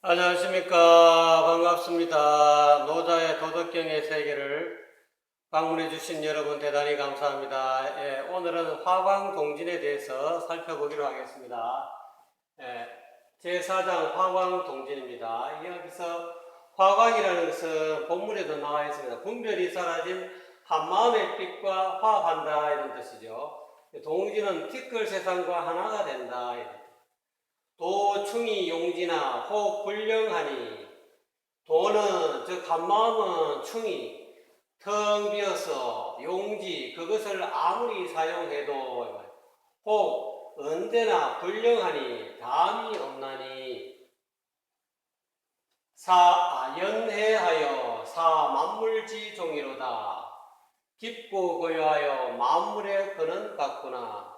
안녕하십니까. 반갑습니다. 노자의 도덕경의 세계를 방문해 주신 여러분 대단히 감사합니다. 오늘은 화광동진에 대해서 살펴보기로 하겠습니다. 제4장 화광동진입니다. 여기서 화광이라는 것은 본문에도 나와 있습니다. 분별이 사라진 한마음의 빛과 화합한다 이런 뜻이죠. 동진은 티끌 세상과 하나가 된다 이런 뜻. 도충이 용지나 호불령하니, 도는 즉 한마음은 충이 텅 비어서 용지 그것을 아무리 사용해도 혹 언제나 불령하니 담이 없나니, 연해하여 만물지 종이로다 깊고 고요하여 만물의 근원 같구나.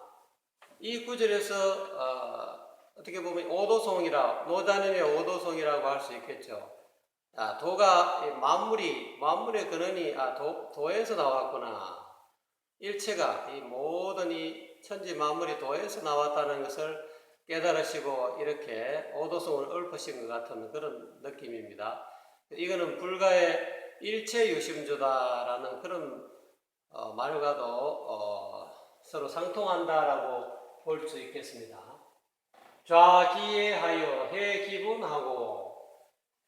이 구절에서 어떻게 보면 오도송이라, 노자님의 오도송이라고 할 수 있겠죠. 도가 만물의 근원이 도에서 나왔구나. 일체가 이 모든 이 천지 만물이 도에서 나왔다는 것을 깨달으시고 이렇게 오도송을 읊으신 것 같은 그런 느낌입니다. 이거는 불가의 일체유심조다라는 그런 말과도 서로 상통한다라고 볼 수 있겠습니다. 좌기예하여 해기분하고,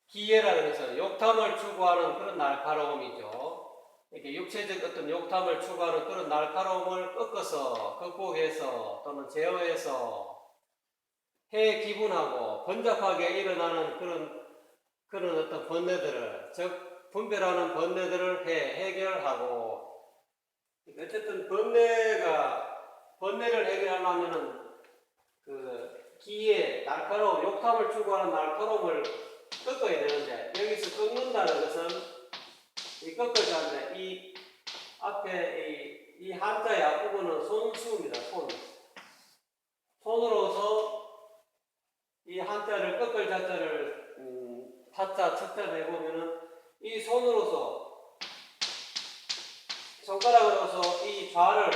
기예라는 것은 욕탐을 추구하는 그런 날카로움이죠. 이렇게 육체적 어떤 욕탐을 추구하는 그런 날카로움을 꺾어서 극복해서 또는 제어해서 해기분하고 번잡하게 일어나는 그런 어떤 번뇌들을, 즉 분별하는 번뇌들을 해결하고, 어쨌든 번뇌를 해결하려면은 기에 날카로움, 욕탐을 추구하는 날카로움을 꺾어야 되는데, 여기서 꺾는다는 것은 이 꺾어야 하는데, 이 앞에 이 한자의 앞부분은 손수입니다. 손으로서 이 한자를 꺾을 자자를 타자 척자를 해보면은 이 손으로서, 손가락으로서 이 좌를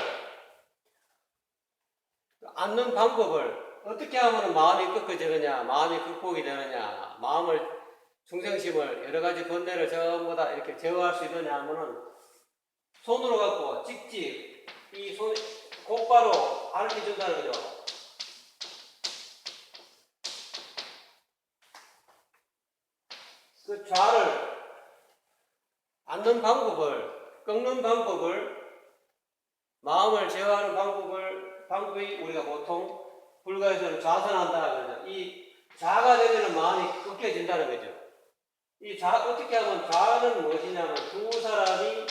앉는 방법을 어떻게 하면 마음이 꺾어지느냐, 마음이 극복이 되느냐, 마음을, 중생심을, 여러 가지 번뇌를 전부 다 이렇게 제어할 수 있느냐 하면은 손으로 갖고 찍찍 이 손 곧바로 가르쳐 준다는 거죠. 그 좌를 앉는 방법을, 꺾는 방법을, 마음을 제어하는 방법이 우리가 보통 불가에서는 좌선한다 그러죠. 이 좌가 되면 마음이 꺾여진다는 거죠. 이 어떻게 하면 좌는 무엇이냐면, 두 사람이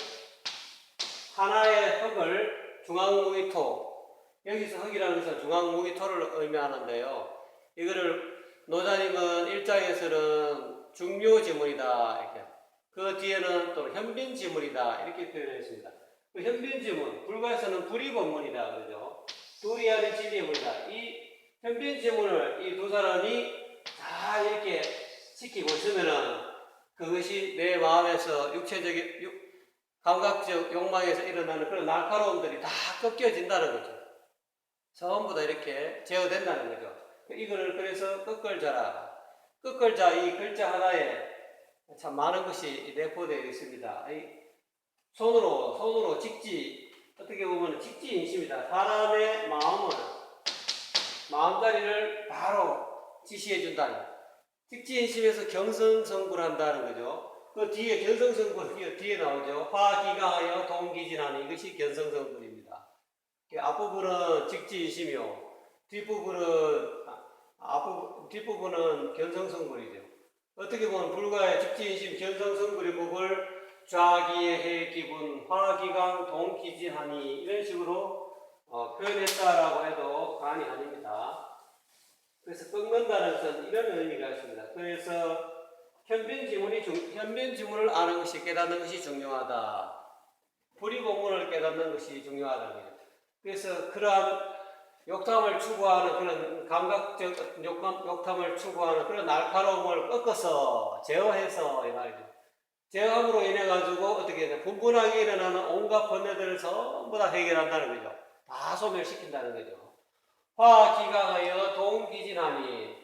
하나의 흙을 중앙무기토, 여기서 흙이라는 것은 중앙무기토를 의미하는데요. 이거를 노자님은 일장에서는 중묘지문이다 이렇게, 그 뒤에는 또 현빈지문이다 이렇게 표현했습니다. 그 현빈지문, 불가에서는 불이본문이다 그러죠. 둘이 하는 진리문이다. 이 현빈지문을 이 두 사람이 다 이렇게 지키고 있으면은 그것이 내 마음에서 육체적인, 감각적 욕망에서 일어나는 그런 날카로움들이 다 꺾여진다는 거죠. 전부 다 이렇게 제어된다는 거죠. 이거를 그래서 꺾을자라. 꺾을자, 이 글자 하나에 참 많은 것이 내포되어 있습니다. 손으로 직지, 어떻게 보면 직지인심이다. 사람의 마음자리를 바로 지시해 준다는, 직지인심에서 경성성불한다는 거죠. 그 뒤에 견성성불 뒤에 나오죠. 화기강하여 동기진하니, 이것이 견성성불입니다. 앞부분은 직지인심이요, 뒷부분은 견성성불이죠. 어떻게 보면 불가의 직지인심, 견성성불의 법을 좌기의 해기분, 화기강 동기진하니 이런 식으로 표현했다라고 해도 과언이 아닙니다. 그래서 꺾는다는 것은 이런 의미가 있습니다. 그래서 현빈지문을 아는 것이, 깨닫는 것이 중요하다. 불이본문을 깨닫는 것이 중요하다는 거죠. 그래서 그러한 욕탐을 추구하는 그런 감각적 욕탐을 추구하는 그런 날카로움을 꺾어서 제어해서 이 말이죠. 제어함으로 인해 가지고 어떻게 되냐, 분분하게 일어나는 온갖 번뇌들을 전부 다 해결한다는 거죠. 다 소멸시킨다는 거죠. 화기강하여 동기진하니,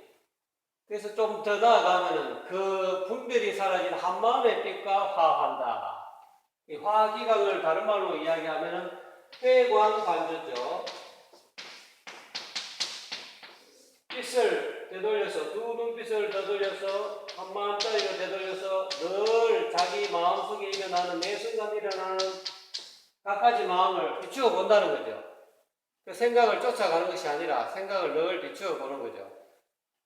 그래서 좀 더 나아가면은 그 분별이 사라진 한마음의 빛과 화합한다. 이 화기강을 다른 말로 이야기하면은 회광반조죠. 빛을 되돌려서 두 눈빛을 되돌려서 한마음짜리로 되돌려서 늘 자기 마음속에 일어나는 매 순간 일어나는 갖가지 마음을 비추어 본다는 거죠. 그 생각을 쫓아가는 것이 아니라 생각을 늘 비추어 보는 거죠.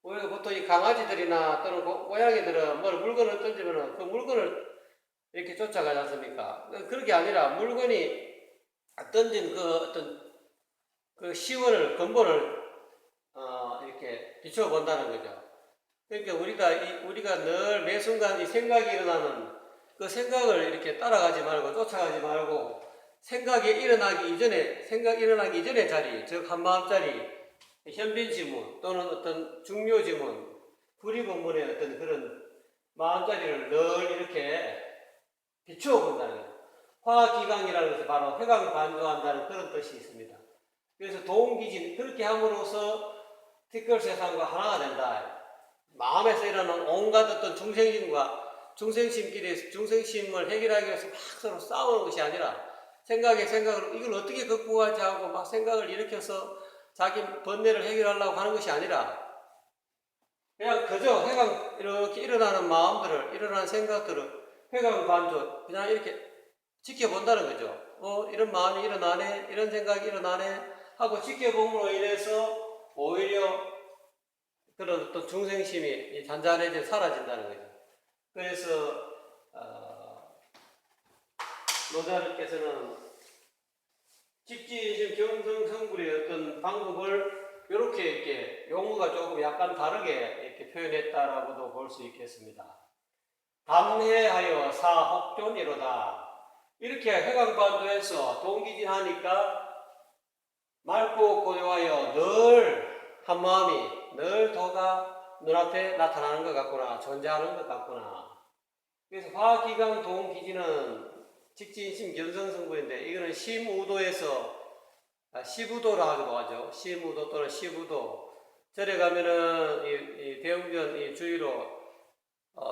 우리가 보통 이 강아지들이나 또는 고양이들은 물건을 던지면 그 물건을 이렇게 쫓아가지 않습니까? 그렇게 아니라 물건이 던진 그 어떤 그 시원을 근본을 이렇게 비추어 본다는 거죠. 그러니까 우리가 늘 매 순간 이 생각이 일어나는 그 생각을 이렇게 따라가지 말고 쫓아가지 말고 생각 일어나기 이전의 자리, 즉 한마음짜리, 현빈지문 또는 어떤 중요지문, 불이본문의 어떤 그런 마음자리를 늘 이렇게 비추어 본다는 거예요. 화기강이라는 것은 바로 회광반조한다는 그런 뜻이 있습니다. 그래서 도움기진, 그렇게 함으로써 티끌 세상과 하나가 된다. 마음에서 일어나는 온갖 어떤 중생심을 해결하기 위해서 막 서로 싸우는 것이 아니라 생각을 이걸 어떻게 극복하지 하고 막 생각을 일으켜서 자기 번뇌를 해결하려고 하는 것이 아니라 그냥 그저 이렇게 일어나는 마음들을, 일어나는 생각들을 회광반조, 그냥 이렇게 지켜본다는 거죠. 이런 마음이 일어나네, 이런 생각이 일어나네 하고 지켜봄으로 인해서 오히려 그런 어떤 중생심이 잔잔해져 사라진다는 거죠. 그래서 노자님께서는 직지인심 경성성불의 어떤 방법을 이렇게 용어가 조금 약간 다르게 이렇게 표현했다라고도 볼 수 있겠습니다. 담회하여 사혹존이로다. 이렇게 회광반조해서 동기진하니까 맑고 고요하여 늘 한마음이 늘 도가 눈앞에 나타나는 것 같구나, 존재하는 것 같구나. 그래서 화기강 동기진은 직지인심 견성성불인데 이거는 심우도에서 시부도라고 하죠. 심우도 또는 시부도. 절에 가면은 이 대웅전 이 주위로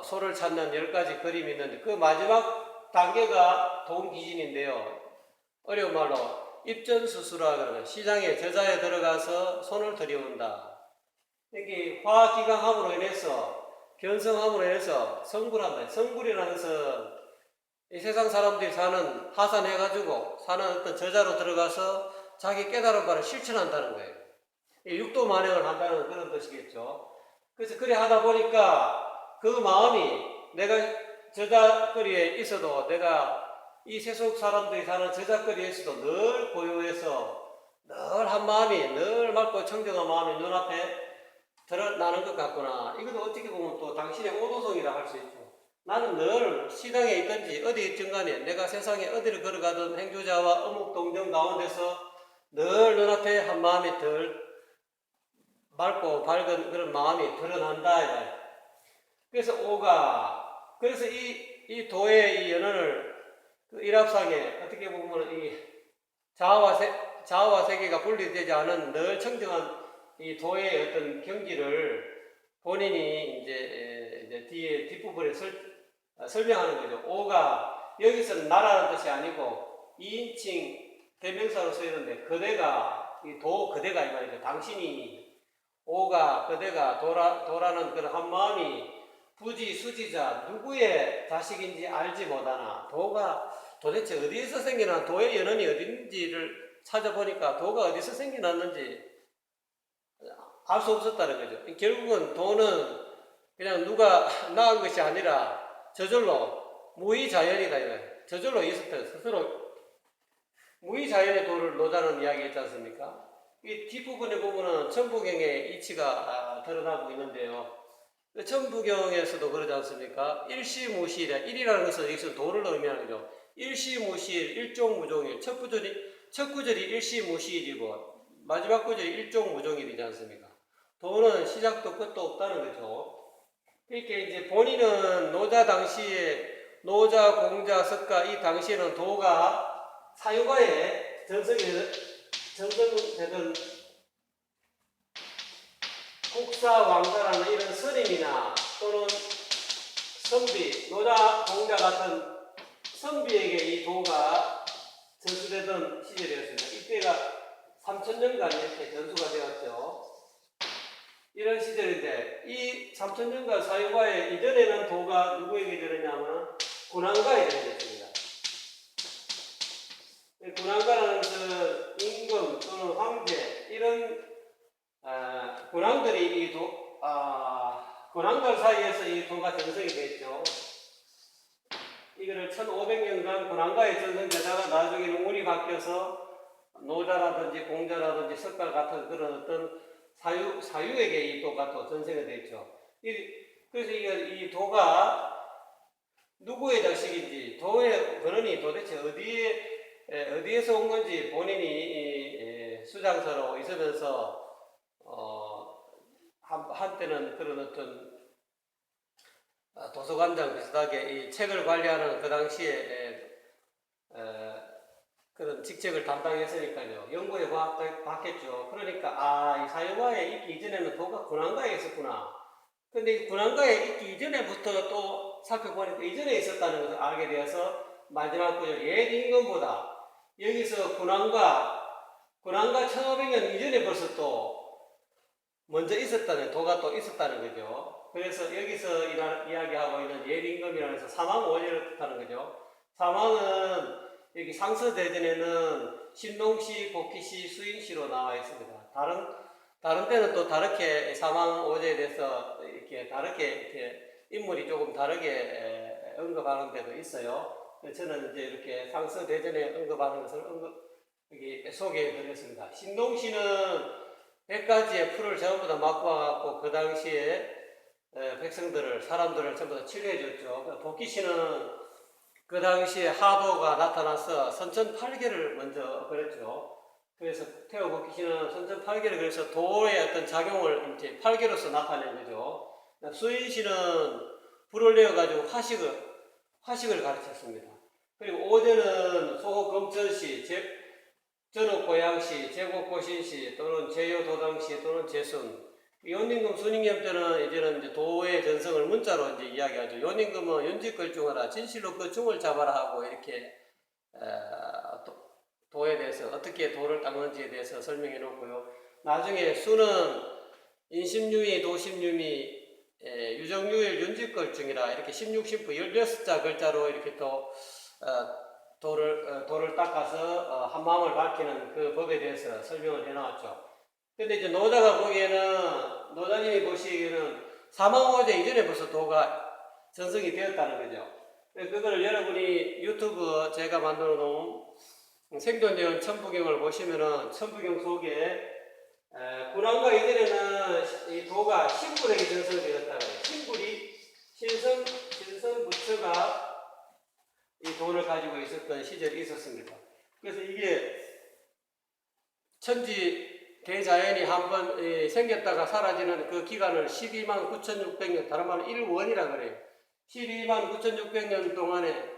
소를 찾는 10가지 그림이 있는데 그 마지막 단계가 동기진인데요. 어려운 말로 입전수수라 그러면 시장에 저자에 들어가서 손을 들여온다. 이게 화기강함으로 인해서 견성함으로 인해서 성불한다. 성불이라는 것은 이 세상 사람들이 사는 하산해가지고 사는 어떤 저자로 들어가서 자기 깨달은 바를 실천한다는 거예요. 육도 만행을 한다는 그런 뜻이겠죠. 그래서 그래 하다 보니까 그 마음이 내가 저자거리에 있어도 내가 이 세속 사람들이 사는 저자거리에 있어도 늘 고요해서 늘 한 마음이 늘 맑고 청정한 마음이 눈앞에 드러나는 것 같구나. 이것도 어떻게 보면 또 당신의 오도성이라 할 수 있죠. 나는 늘 시장에 있든지 어디 있든 간에 내가 세상에 어디를 걸어가든 행주자와 어묵동정 가운데서 늘 눈앞에 한 마음이 덜 맑고 밝은 그런 마음이 드러난다. 그래서 그래서 이 도의 이 연언을 그 일합상에 어떻게 보면 이 자아와 세계가 분리되지 않은 늘 청정한 이 도의 어떤 경지를 본인이 이제 뒤에 뒷부분에 설명하는 거죠. 오가 여기서는 나라는 뜻이 아니고 2인칭 대명사로 쓰이는데 그대가 이 그대가 이 말이죠. 당신이 오가 그대가 도라는 그런 한 마음이 부지 수지자 누구의 자식인지 알지 못하나 도가 도대체 어디에서 생겨난 도의 연원이 어딘지를 찾아보니까 도가 어디서 생겨났는지 알 수 없었다는 거죠. 결국은 도는 그냥 누가 낳은 것이 아니라 저절로 무의자연이다 이거예요. 저절로 있었던 스스로 무의자연의 도를 노자는 이야기했지 않습니까? 이 뒷부분에 보면은 천부경의 이치가 드러나고 있는데요. 천부경에서도 그러지 않습니까? 일시무실이라 일이라는 것은 여기서 도를 의미하는 거죠. 일시무실, 일종무종일. 첫 구절이 일시무실이고 마지막 구절이 일종무종일이지 않습니까? 도는 시작도 끝도 없다는 거죠. 이렇게 이제 본인은 노자 당시에 노자, 공자, 석가 이 당시에는 도가 사유가에 전성되던 국사 왕자라는 이런 스님이 선비, 노자, 공자 같은 선비에게 이 도가 전수되던 시절이었습니다. 이때가 3000년간 이렇게 전수가 되었죠. 이런 시절인데 이 3000년간 사유가에 이전에는 도가 누구에게 전했냐면 군왕가에 전했습니다. 군왕가라는 그 임금 또는 황제 이런 군왕들이 군왕들 사이에서 이 도가 전성이 됐죠. 이거를 1500년간 군왕가에 전성되다가 나중에는 운이 바뀌어서 노자라든지 공자라든지 석가 같은 그런 어떤 사유에게 이 도가 또 전세가 됐죠. 그래서 이 도가 누구의 자식인지, 도의 근원이 도대체 어디에서 온 건지 본인이 수장사로 있으면서 한때는 그런 어떤 도서관장 비슷하게 이 책을 관리하는 그 당시에 그런 직책을 담당했으니까요. 연구에 받겠죠. 그러니까 이 사유가에 있기 이전에는 도가 군왕가에 있었구나. 근데 이 군왕가에 있기 이전에부터 또 살펴보니까 이전에 있었다는 것을 알게 되어서 마지막 구절 옛 임금보다 여기서 군왕가 1500년 이전에 벌써 또 먼저 있었다는 도가 또 있었다는 거죠. 그래서 여기서 이야기하고 있는 옛 임금이라는 해서 사망오제를 뜻하는 거죠. 사망은 여기 상서대전에는 신농시, 복희시, 수인시로 나와 있습니다. 다른 때는 또 다르게 사망오제에 대해서 이렇게 인물이 조금 다르게 언급하는 데도 있어요. 저는 이제 이렇게 상서대전에 언급하는 것을 여기 소개해 드렸습니다. 신농시는 100가지의 풀을 전부 다 맞고 와갖고 그 당시에 사람들을 전부 다 치료해 줬죠. 복희시는 그 당시에 하도가 나타나서 선천팔계를 먼저 그렸죠. 그래서 태호 복희시는 선천팔계를 그래서 도의 어떤 작용을 이제 팔계로서 나타낸 거죠. 수인시는 불을 내어가지고 화식을 가르쳤습니다. 그리고 오제는 소호검천시, 전옥고양시, 제곡고신시 또는 제요도당시 또는 제순. 연임금, 순임금 때는 이제는 도의 전성을 문자로 이제 이야기하죠. 연임금은 연직걸중하라, 진실로 그 중을 잡아라 하고 이렇게 도에 대해서 어떻게 도를 닦는지에 대해서 설명해 놓고요. 나중에 수는 인심유의, 도심유의, 유정유일, 윤직걸중이라 이렇게 16신부 16자 글자로 이렇게 또 도를 닦아서 한마음을 밝히는 그 법에 대해서 설명을 해 나왔죠. 근데 이제 노자가 보기에는, 노자님이 보시기에는 사망오제 이전에 벌써 도가 전성이 되었다는 거죠. 그걸 여러분이 유튜브 제가 만들어 놓은 생존여행 천부경을 보시면은 천부경 속에 군왕가 이전에는 이 도가 신불에게 전성되었다고 해요. 신선 부처가 이 도를 가지고 있었던 시절이 있었습니다. 그래서 이게 천지 대자연이 한번 생겼다가 사라지는 그 기간을 12만 9,600년, 다른 말로 1원이라 그래요. 12만 9,600년 동안에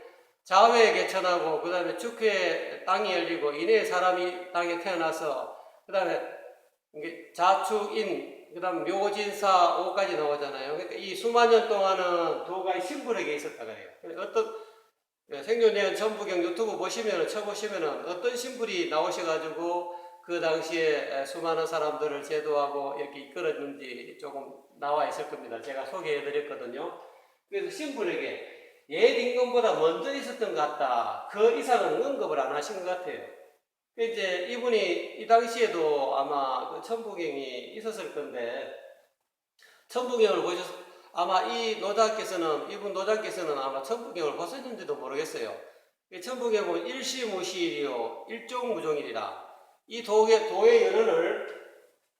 자회에 개천하고, 그 다음에 축회에 땅이 열리고, 인해에 사람이 땅에 태어나서, 그 다음에 자축인, 그 다음 묘진사 5까지 나오잖아요. 그러니까 이 수만 년 동안은 도가 신불에게 있었다 그래요. 어떤 생존여행 천부경 유튜브 쳐보시면은 어떤 신불이 나오셔가지고 그 당시에 수많은 사람들을 제도하고 이렇게 이끌었는지 조금 나와 있을 겁니다. 제가 소개해 드렸거든요. 그래서 신불에게 옛 임금보다 먼저 있었던 것 같다. 그 이상은 언급을 안 하신 것 같아요. 이제 이분이 이 당시에도 아마 그 천부경이 있었을 건데, 천부경을 아마 이분 노자께서는 아마 천부경을 보셨는지도 모르겠어요. 천부경 보면 일시무시일이요, 일종무종일이라. 이 도의 연원을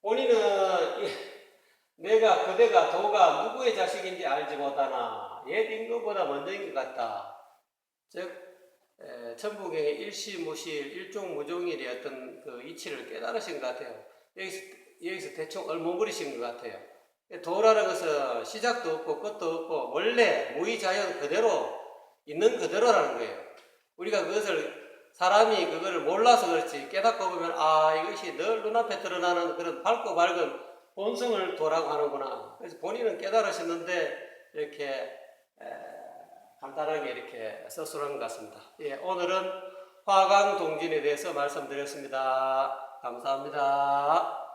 본인은 그대가 도가 누구의 자식인지 알지 못하나 옛 임금보다 먼저인 것 같다. 즉 천부경의 일시무시일, 일종무종일의 어떤 그 이치를 깨달으신 것 같아요. 여기서 대충 얼머무리신 것 같아요. 도라는 것은 시작도 없고 끝도 없고 원래 무의자연 그대로 있는 그대로라는 거예요. 우리가 사람이 그거를 몰라서 그렇지 깨닫고 보면 이것이 늘 눈앞에 드러나는 그런 밝고 밝은 본성을 도라고 하는구나. 그래서 본인은 깨달으셨는데 이렇게 간단하게 이렇게 서술한 것 같습니다. 예, 오늘은 화강동진에 대해서 말씀드렸습니다. 감사합니다.